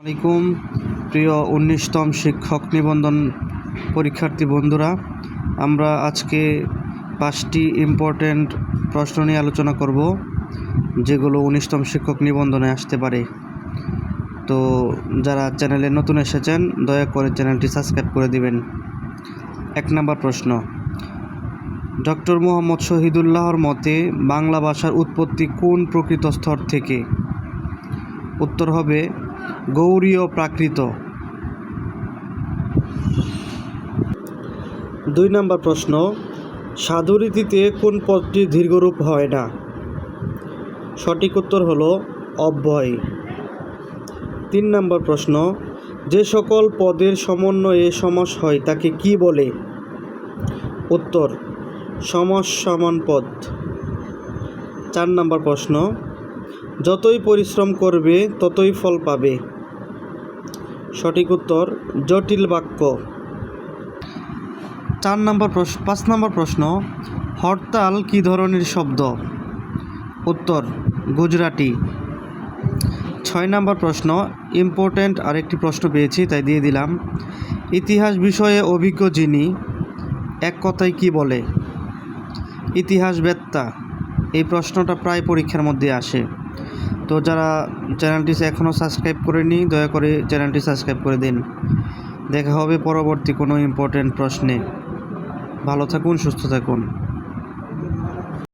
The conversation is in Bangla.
আলাইকুম প্রিয় 19তম শিক্ষক নিবন্ধন পরীক্ষার্থী বন্ধুরা, আমরা আজকে 5টি ইম্পর্ট্যান্ট প্রশ্ন নিয়ে আলোচনা করব যেগুলো 19তম শিক্ষক নিবন্ধনে আসতে পারে। তো যারা চ্যানেলে নতুন এসেছেন দয়া করে চ্যানেলটি সাবস্ক্রাইব করে দিবেন। 1 নম্বর প্রশ্ন, ডক্টর মোহাম্মদ শহীদুল্লাহর মতে বাংলা ভাষার উৎপত্তি কোন প্রকৃত স্তর থেকে? উত্তর হবে গৌড়ীয় প্রাকৃত। 2 নম্বর প্রশ্ন, সাধুরীতিতে কোন পদটি দীর্ঘরূপ হয় না? সঠিক উত্তর হলো অব্যয়। 3 নম্বর প্রশ্ন, যে সকল পদের সমন্বয়ে সমাস হয় তাকে কি বলে? উত্তর সমাস সমান পদ। 4 নম্বর প্রশ্ন, যতই পরিশ্রম করবে ততই ফল পাবে। সঠিক উত্তর জটিল বাক্য। 5 নম্বর প্রশ্ন, হরতাল কী ধরনের শব্দ? উত্তর গুজরাটি। 6 নম্বর প্রশ্ন, ইম্পর্ট্যান্ট আরেকটি প্রশ্ন পেয়েছি তাই দিয়ে দিলাম। ইতিহাস বিষয়ে অভিজ্ঞ যিনি এক কথায় কি বলে? ইতিহাসবেত্তা। এই প্রশ্নটা প্রায় পরীক্ষার মধ্যে আসে। তো যারা চ্যানেলটি এখনও সাবস্ক্রাইব করেনি দয়া করে চ্যানেলটি সাবস্ক্রাইব করে দিন। দেখা হবে পরবর্তী কোনো ইম্পর্ট্যান্ট প্রশ্নে। ভালো থাকুন, সুস্থ থাকুন।